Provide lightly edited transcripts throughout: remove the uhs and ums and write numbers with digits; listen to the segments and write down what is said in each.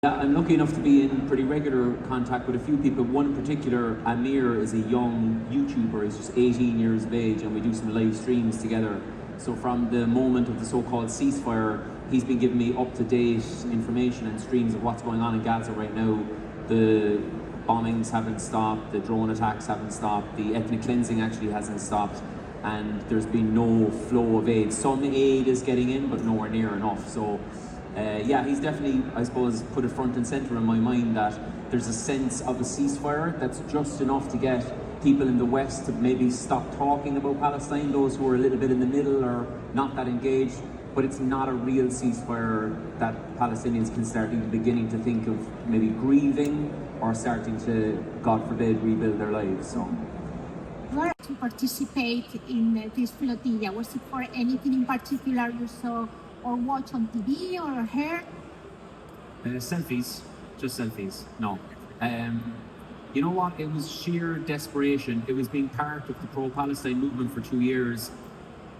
Yeah, I'm lucky enough to be in pretty regular contact with a few people. One in particular, Amir, is a young YouTuber. He's just 18 years of age, and we do some live streams together. So from the moment of the so-called ceasefire, he's been giving me up-to-date information and streams of what's going on in Gaza right now. The bombings haven't stopped, the drone attacks haven't stopped, the ethnic cleansing actually hasn't stopped, and there's been no flow of aid. Some aid is getting in, but nowhere near enough. So yeah, he's definitely, I suppose, put it front and centre in my mind that there's a sense of a ceasefire that's just enough to get people in the West to maybe stop talking about Palestine, those who are a little bit in the middle or not that engaged, but it's not a real ceasefire that Palestinians can start beginning to think of maybe grieving or starting to, God forbid, rebuild their lives. So. Were to participate in this flotilla? Was it for anything in particular you saw or watch on TV or heard? Selfies, just selfies. No. You know what? It was sheer desperation. It was being part of the pro-Palestine movement for 2 years.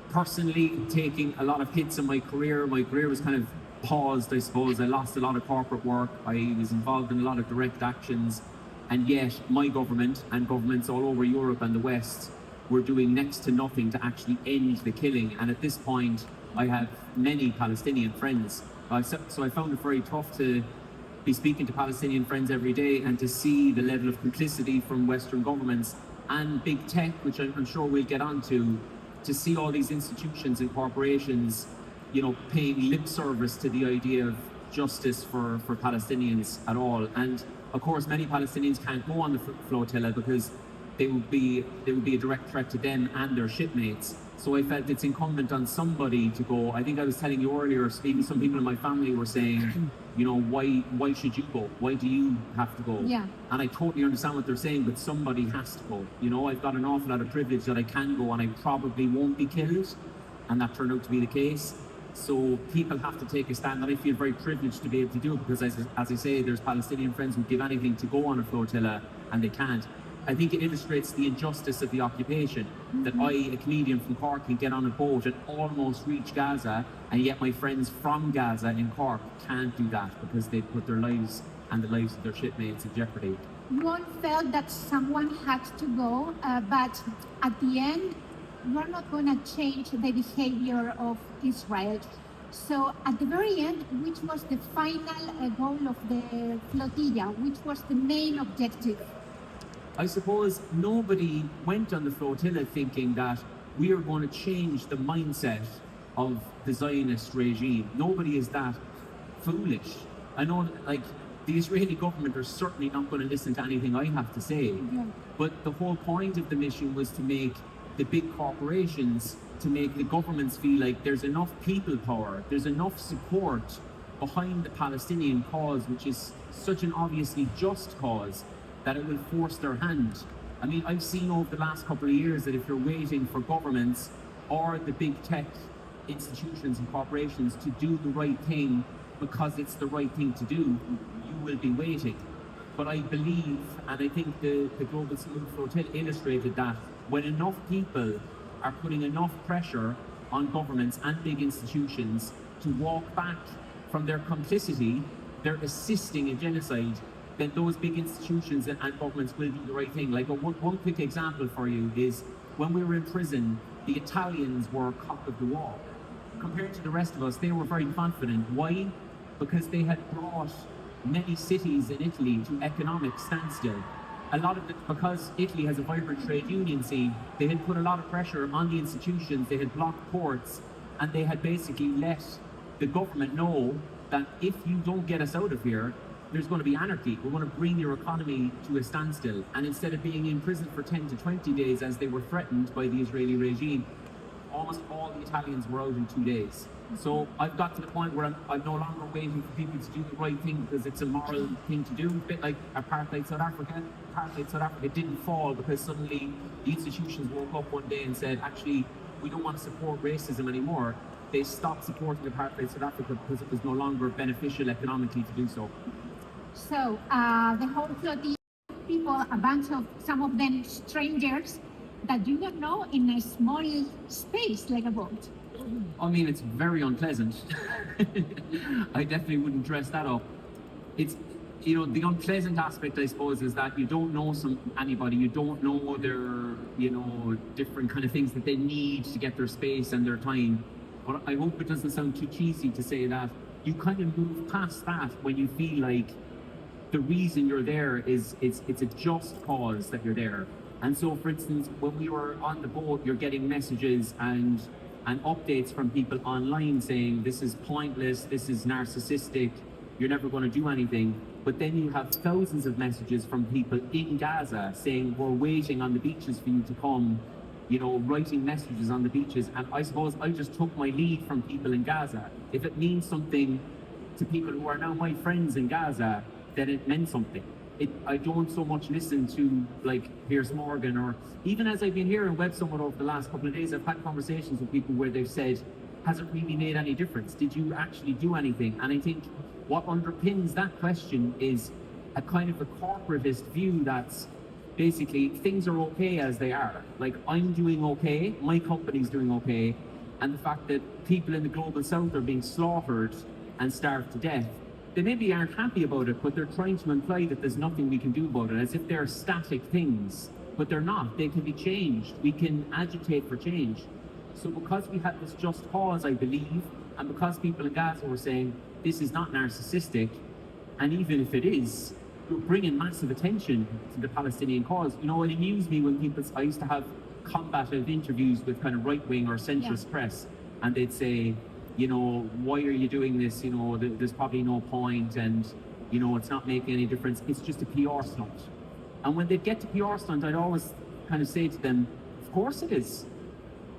Personally, taking a lot of hits in my career. My career was kind of paused, I suppose. I lost a lot of corporate work. I was involved in a lot of direct actions. And yet, my government and governments all over Europe and the West were doing next to nothing to actually end the killing. And at this point, I have many Palestinian friends. So I found it very tough to be speaking to Palestinian friends every day and to see the level of complicity from Western governments and big tech, which I'm sure we'll get onto, to see all these institutions and corporations, you know, paying lip service to the idea of justice for Palestinians at all. And of course, many Palestinians can't go on the flotilla because they would be a direct threat to them and their shipmates. So I felt it's incumbent on somebody to go. I think I was telling you earlier, even some people in my family were saying, you know, why should you go? Why do you have to go? Yeah. And I totally understand what they're saying, but somebody has to go. You know, I've got an awful lot of privilege that I can go and I probably won't be killed. And that turned out to be the case. So people have to take a stand, and I feel very privileged to be able to do it because, as I say, there's Palestinian friends who give anything to go on a flotilla and they can't. I think it illustrates the injustice of the occupation, that I, a comedian from Cork, can get on a boat and almost reach Gaza, and yet my friends from Gaza in Cork can't do that because they put their lives and the lives of their shipmates in jeopardy. You all felt that someone had to go, but at the end, you're not going to change the behavior of Israel. So at the very end, which was the final goal of the flotilla? Which was the main objective? I suppose nobody went on the flotilla thinking that we are going to change the mindset of the Zionist regime. Nobody is that foolish. I know, like, the Israeli government are certainly not going to listen to anything I have to say. Yeah. But the whole point of the mission was to make the big corporations, to make the governments feel like there's enough people power, there's enough support behind the Palestinian cause, which is such an obviously just cause, that it will force their hand. I mean, I've seen over the last couple of years that if you're waiting for governments or the big tech institutions and corporations to do the right thing because it's the right thing to do, you will be waiting. But I believe, and I think the Global Sumud Flotilla illustrated that, when enough people are putting enough pressure on governments and big institutions to walk back from their complicity, they're assisting in genocide, then those big institutions and governments will do the right thing. Like one quick example for you is when we were in prison, the Italians were cock of the walk. Compared to the rest of us, they were very confident. Why? Because they had brought many cities in Italy to economic standstill. A lot of it, because Italy has a vibrant trade union scene, they had put a lot of pressure on the institutions, they had blocked ports, and they had basically let the government know that if you don't get us out of here, there's going to be anarchy. We're going to bring your economy to a standstill. And instead of being in prison for 10 to 20 days as they were threatened by the Israeli regime, almost all the Italians were out in 2 days. So I've got to the point where I'm no longer waiting for people to do the right thing because it's a moral thing to do. A bit like apartheid South Africa. Apartheid South Africa didn't fall because suddenly the institutions woke up one day and said, actually, we don't want to support racism anymore. They stopped supporting apartheid South Africa because it was no longer beneficial economically to do so. So the whole flotilla, people, a bunch of, some of them strangers that you don't know in a small space like a boat. I mean, it's very unpleasant. I definitely wouldn't dress that up. it's, you know, the unpleasant aspect, I suppose, is that you don't know anybody, you don't know their, you know, different kind of things that they need to get their space and their time. But I hope it doesn't sound too cheesy to say that you kind of move past that when you feel like the reason you're there is it's a just cause that you're there. And so, for instance, when we were on the boat, you're getting messages and updates from people online saying this is pointless, this is narcissistic, you're never going to do anything. But then you have thousands of messages from people in Gaza saying we're waiting on the beaches for you to come, you know, writing messages on the beaches. And I suppose I just took my lead from people in Gaza. If it means something to people who are now my friends in Gaza, then it meant something. I don't so much listen to like Piers Morgan, or even as I've been here in Web Summit over the last couple of days, I've had conversations with people where they've said, has it really made any difference? Did you actually do anything? And I think what underpins that question is a kind of a corporatist view that's basically things are okay as they are. Like, I'm doing okay, my company's doing okay, and the fact that people in the global south are being slaughtered and starved to death, they maybe aren't happy about it, but they're trying to imply that there's nothing we can do about it, as if they're static things. But they're not. They can be changed. We can agitate for change. So because we had this just cause, I believe, and because people in Gaza were saying this is not narcissistic, and even if it is, we're bringing massive attention to the Palestinian cause. You know, it amused me when people, I used to have combative interviews with kind of right-wing or centrist press, and they'd say, you know, why are you doing this? You know, there's probably no point, and, you know, it's not making any difference. It's just a PR stunt. And when they get to PR stunt, I'd always kind of say to them, of course it is.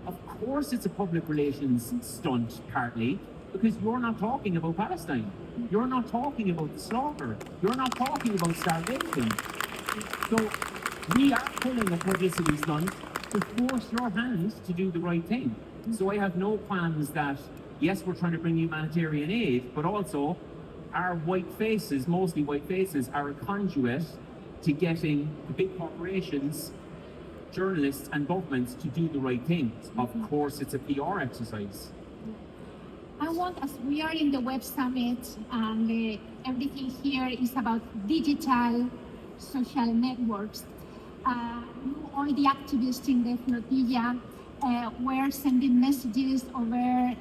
Of course it's a public relations stunt, partly, because you're not talking about Palestine. You're not talking about the slaughter. You're not talking about starvation. So we are pulling a publicity stunt to force your hand to do the right thing. So I have no plans that, yes, we're trying to bring humanitarian aid, but also our white faces, mostly white faces, are a conduit to getting the big corporations, journalists and governments to do the right things. Of course, it's a PR exercise. I want, as we are in the Web Summit and everything here is about digital social networks, all the activists in the flotilla were sending messages over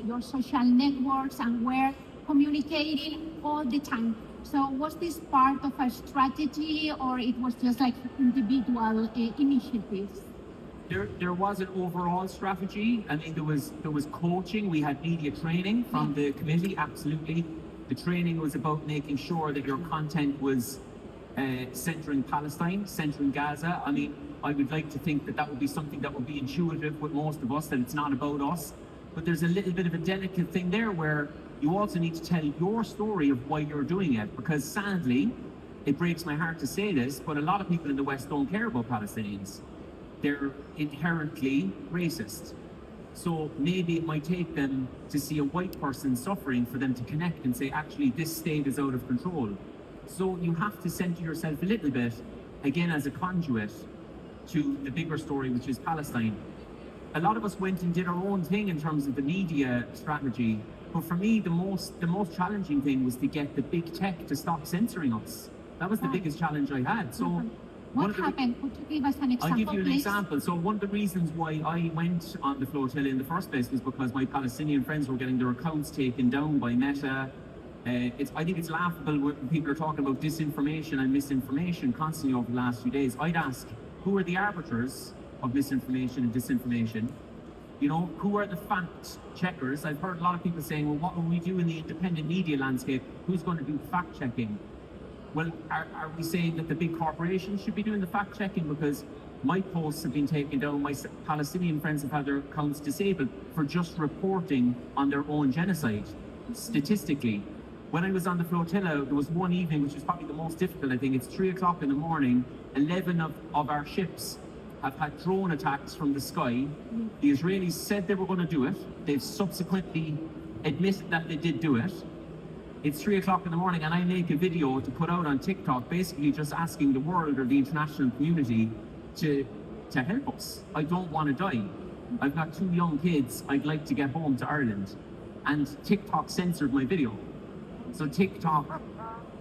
your social networks and were communicating all the time. So was this part of a strategy, or it was just like individual initiatives? There was an overall strategy. I mean, there was coaching. We had media training from the committee, absolutely. The training was about making sure that your content was centering Palestine, centering Gaza. I mean, I would like to think that that would be something that would be intuitive with most of us, that it's not about us. But there's a little bit of a delicate thing there where you also need to tell your story of why you're doing it. Because sadly, it breaks my heart to say this, but a lot of people in the West don't care about Palestinians. They're inherently racist. So maybe it might take them to see a white person suffering for them to connect and say, actually, this state is out of control. So you have to center yourself a little bit, again, as a conduit to the bigger story, which is Palestine. A lot of us went and did our own thing in terms of the media strategy. But for me, the most challenging thing was to get the big tech to stop censoring us. That was the biggest challenge I had. So what happened? Could you give us an example? I'll give you an please? example. So one of the reasons why I went on the flotilla in the first place was because my Palestinian friends were getting their accounts taken down by Meta. I think it's laughable when people are talking about disinformation and misinformation constantly over the last few days. I'd ask, who are the arbiters of misinformation and disinformation? You know, who are the fact checkers? I've heard a lot of people saying, well, what will we do in the independent media landscape? Who's going to do fact checking? Well, are we saying that the big corporations should be doing the fact checking? Because my posts have been taken down, my Palestinian friends have had their accounts disabled for just reporting on their own genocide, statistically. When I was on the flotilla, there was one evening, which was probably the most difficult, I think. It's 3 o'clock in the morning. 11 of our ships have had drone attacks from the sky. The Israelis said they were going to do it. They've subsequently admitted that they did do it. It's 3 o'clock in the morning, and I make a video to put out on TikTok, basically just asking the world or the international community to help us. I don't want to die. I've got 2 young kids. I'd like to get home to Ireland. And TikTok censored my video. So TikTok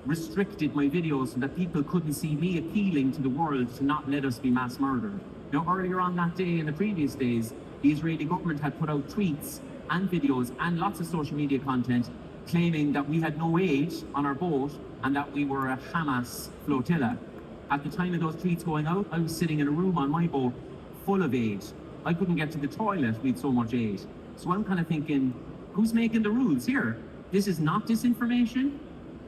restricted my videos so that people couldn't see me appealing to the world to not let us be mass murdered. Now, earlier on that day and the previous days, the Israeli government had put out tweets and videos and lots of social media content claiming that we had no aid on our boat and that we were a Hamas flotilla. At the time of those tweets going out, I was sitting in a room on my boat full of aid. I couldn't get to the toilet, we had so much aid. So I'm kind of thinking, who's making the rules here? This is not disinformation,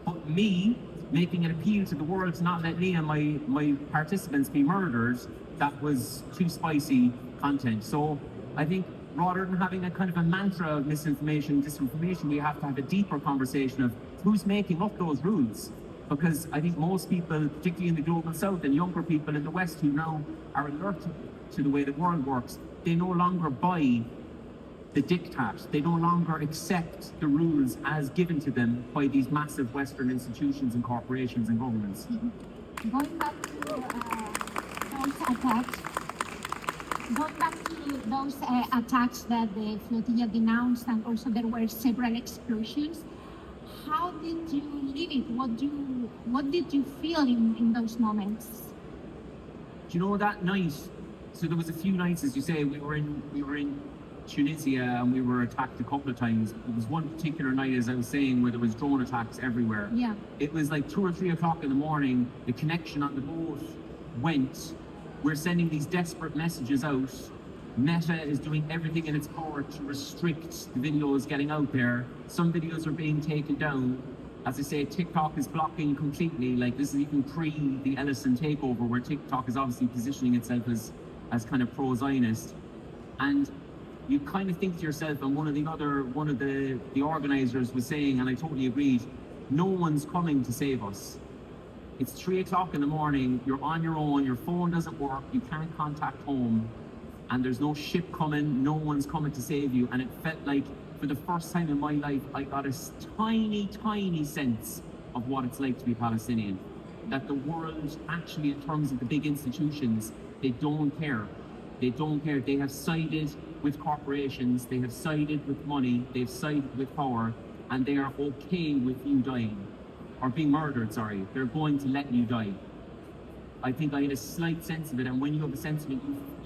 but me making an appeal to the world to not let me and my participants be murdered. That was too spicy content. So I think rather than having a kind of a mantra of misinformation, disinformation, we have to have a deeper conversation of who's making up those rules. Because I think most people, particularly in the global south and younger people in the west who now are alert to the way the world works, they no longer buy the diktat. They no longer accept the rules as given to them by these massive Western institutions and corporations and governments. Going back to those attacks that the flotilla denounced, and also there were several explosions. How did you live it? What did you feel in those moments? Do you know that night? So there was a few nights, as you say, we were in Tunisia and we were attacked a couple of times. There was one particular night, as I was saying, where there was drone attacks everywhere. Yeah. It was like 2 or 3 o'clock in the morning. The connection on the boat went. We're sending these desperate messages out. Meta is doing everything in its power to restrict the videos getting out there. Some videos are being taken down. As I say, TikTok is blocking completely. Like, this is even pre the Ellison takeover, where TikTok is obviously positioning itself as kind of pro-Zionist. And you kind of think to yourself, and one of the organizers was saying, and I totally agreed, no one's coming to save us. It's 3 o'clock in the morning, you're on your own, your phone doesn't work, you can't contact home, and there's no ship coming, no one's coming to save you. And it felt like, for the first time in my life, I got a tiny sense of what it's like to be Palestinian. That the world, actually, in terms of the big institutions, they don't care. They don't care. They have sided with corporations, they have sided with money, they've sided with power, and they are okay with you dying. Or being murdered, sorry. They're going to let you die. I think I had a slight sense of it, and when you have a sense of it,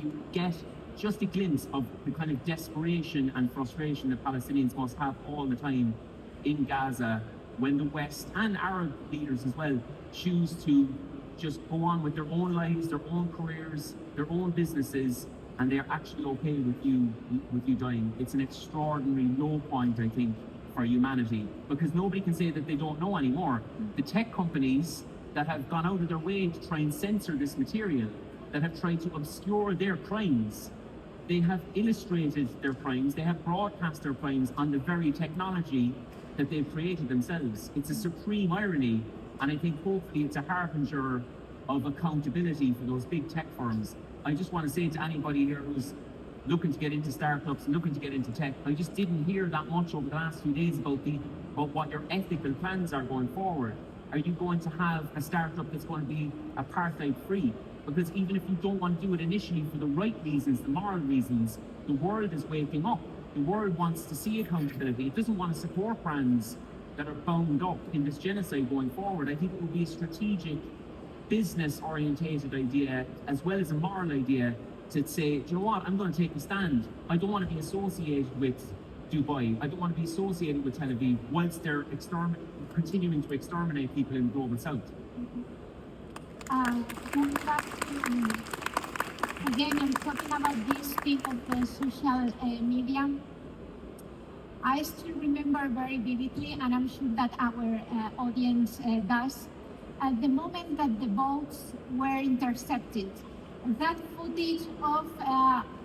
you get just a glimpse of the kind of desperation and frustration that Palestinians must have all the time in Gaza, when the West and Arab leaders as well choose to just go on with their own lives, their own careers, their own businesses, and they're actually okay with you dying. It's an extraordinary low point, I think, for humanity, because nobody can say that they don't know anymore. The tech companies that have gone out of their way to try and censor this material, that have tried to obscure their crimes, they have illustrated their crimes, they have broadcast their crimes on the very technology that they've created themselves. It's a supreme irony, and I think hopefully it's a harbinger of accountability for those big tech firms. I just want to say to anybody here who's looking to get into startups, looking to get into tech, I just didn't hear that much over the last few days about what your ethical plans are going forward. Are you going to have a startup that's going to be apartheid free? Because even if you don't want to do it initially for the right reasons, the moral reasons, the world is waking up. The world wants to see accountability. It doesn't want to support brands that are bound up in this genocide going forward. I think it would be a strategic, business-orientated idea, as well as a moral idea, to say, do you know what, I'm going to take a stand. I don't want to be associated with Dubai. I don't want to be associated with Tel Aviv whilst they're continuing to exterminate people in the global south. Going back to, again, I'm talking about this thing of the social media. I still remember very vividly, and I'm sure that our audience does, at the moment that the boats were intercepted. That footage of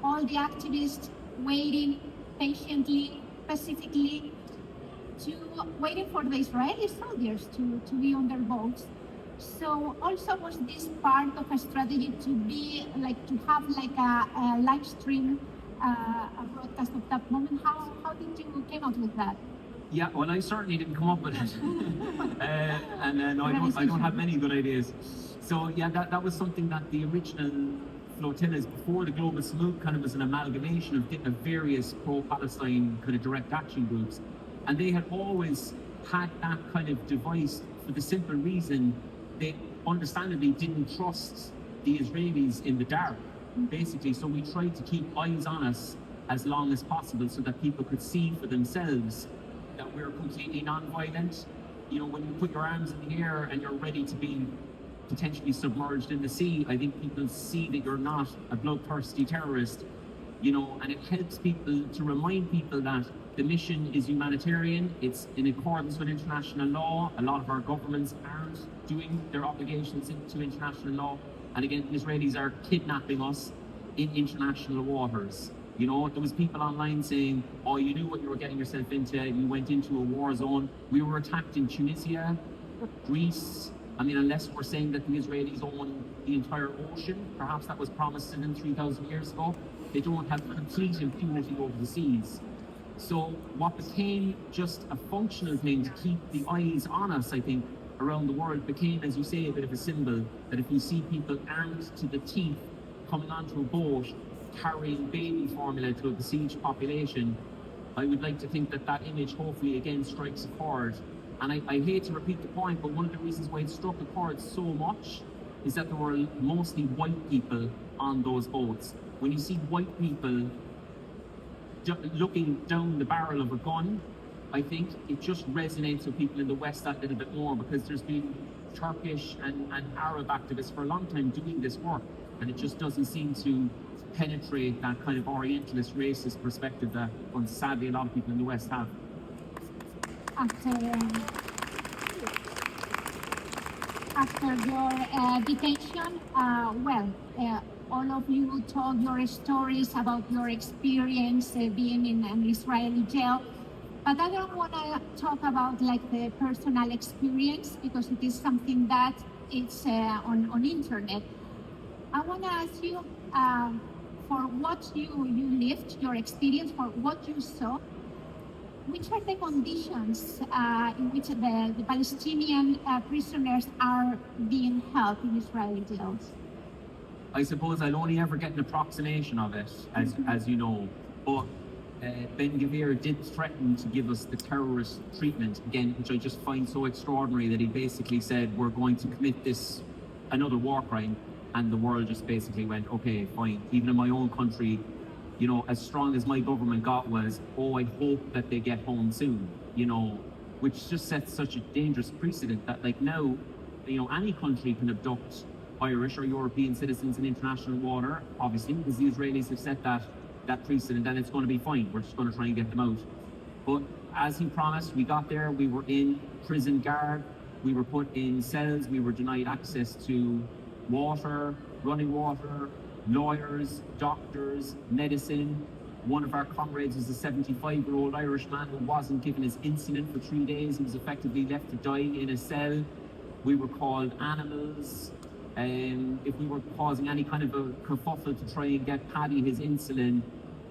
all the activists waiting patiently, pacifically, waiting for the Israeli soldiers to be on their boats. So also was this part of a strategy to have like a live stream, a broadcast of that moment? How did you came up with that? Yeah, well, I certainly didn't come up with it, and I don't have many good ideas. So yeah, that was something that the original flotillas before the Global Sumud kind of was an amalgamation of various pro-Palestine kind of direct action groups, and they had always had that kind of device for the simple reason they understandably didn't trust the Israelis in the dark, basically. So we tried to keep eyes on us as long as possible so that people could see for themselves that we're completely non-violent. You know, when you put your arms in the air and you're ready to be potentially submerged in the sea, I think people see that you're not a bloodthirsty terrorist, you know, and it helps people to remind people that the mission is humanitarian, it's in accordance with international law. A lot of our governments aren't doing their obligations into international law. And again, the Israelis are kidnapping us in international waters. You know, there was people online saying, oh, you knew what you were getting yourself into, you went into a war zone. We were attacked in Tunisia, Greece. I mean, unless we're saying that the Israelis own the entire ocean, perhaps that was promised to them 3,000 years ago. They don't have complete impunity over the seas. So what became just a functional thing to keep the eyes on us, I think, around the world became, as you say, a bit of a symbol that if you see people armed to the teeth coming onto a boat, carrying baby formula to a besieged population, I would like to think that that image hopefully again strikes a chord. And I hate to repeat the point, but one of the reasons why it struck a chord so much is that there were mostly white people on those boats. When you see white people looking down the barrel of a gun, I think it just resonates with people in the West that little bit more, because there's been Turkish and Arab activists for a long time doing this work, and it just doesn't seem to penetrate that kind of Orientalist, racist perspective that, sadly, a lot of people in the West have. After your detention, all of you told your stories about your experience being in an Israeli jail. But I don't want to talk about like the personal experience, because it is something that it's on internet. I want to ask you, for what you lived, your experience, for what you saw, which are the conditions in which the Palestinian prisoners are being held in Israeli jails? I suppose I'll only ever get an approximation of it, as you know. But Ben-Gvir did threaten to give us the terrorist treatment, again, which I just find so extraordinary, that he basically said, we're going to commit this, another war crime, and the world just basically went, okay, fine. Even in my own country, you know, as strong as my government got was, oh, I hope that they get home soon, you know, which just sets such a dangerous precedent that, like, now, you know, any country can abduct Irish or European citizens in international water, obviously, because the Israelis have set that precedent, and it's going to be fine. We're just going to try and get them out. But as he promised, we got there, we were in prison guard, we were put in cells, we were denied access to water, running water, lawyers, doctors, medicine. One of our comrades was a 75-year-old Irish man who wasn't given his insulin for 3 days. He was effectively left to die in a cell. We were called animals. If we were causing any kind of a kerfuffle to try and get Paddy his insulin,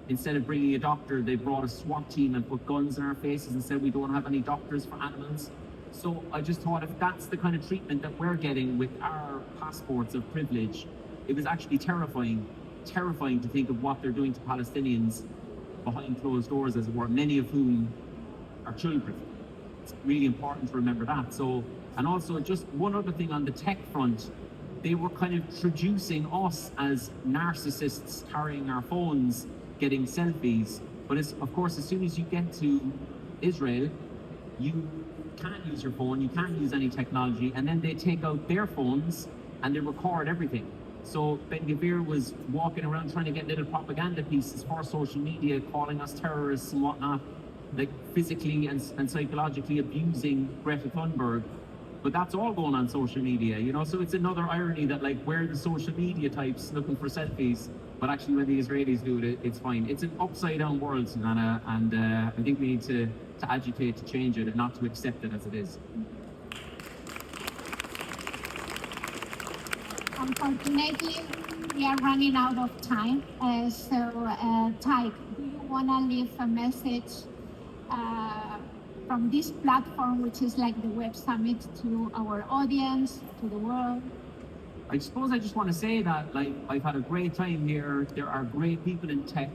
instead of bringing a doctor, they brought a SWAT team and put guns in our faces and said we don't have any doctors for animals. So I just thought, if that's the kind of treatment that we're getting with our passports of privilege, it was actually terrifying to think of what they're doing to Palestinians behind closed doors, as it were, many of whom are children. It's really important to remember that. So, and also just one other thing on the tech front, they were kind of traducing us as narcissists carrying our phones, getting selfies. But of course, as soon as you get to Israel, you can't use your phone, you can't use any technology, and then they take out their phones and they record everything. So Ben-Gvir was walking around trying to get little propaganda pieces for social media, calling us terrorists and whatnot, like physically and psychologically abusing Greta Thunberg. But that's all going on social media, you know? So it's another irony that, like, we're the social media types looking for selfies, but actually when the Israelis do it, it's fine. It's an upside down world, Susanna, and I think we need to agitate to change it and not to accept it as it is. Unfortunately, we are running out of time. Tadhg, do you want to leave a message from this platform, which is like the Web Summit, to our audience, to the world? I suppose I just want to say that, like, I've had a great time here. There are great people in tech.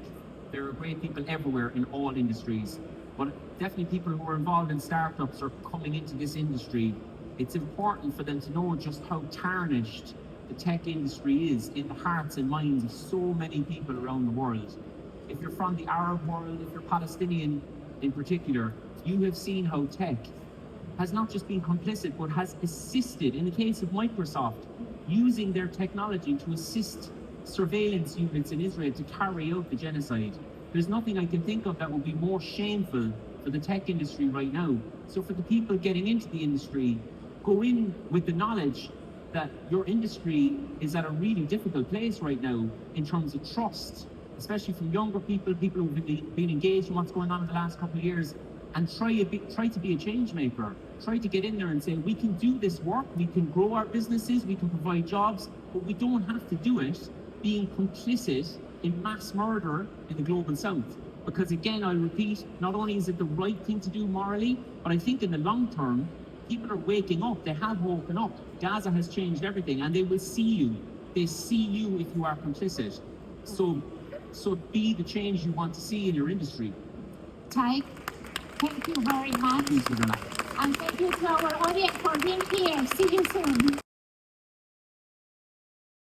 There are great people everywhere in all industries. But definitely people who are involved in startups or coming into this industry, it's important for them to know just how tarnished the tech industry is in the hearts and minds of so many people around the world. If you're from the Arab world, if you're Palestinian in particular, you have seen how tech has not just been complicit, but has assisted, in the case of Microsoft, using their technology to assist surveillance units in Israel to carry out the genocide. There's nothing I can think of that would be more shameful for the tech industry right now. So for the people getting into the industry, go in with the knowledge that your industry is at a really difficult place right now in terms of trust, especially from younger people, people who've been engaged in what's going on in the last couple of years, and try to be a change maker. Try to get in there and say, we can do this work, we can grow our businesses, we can provide jobs, but we don't have to do it being complicit in mass murder in the global south. Because again, I repeat, not only is it the right thing to do morally, but I think in the long term, people are waking up, they have woken up. Gaza has changed everything, and they will see you. They see you if you are complicit. So be the change you want to see in your industry. Tadhg, thank you very much. Thank you very much. And thank you to our audience for being here. See you soon.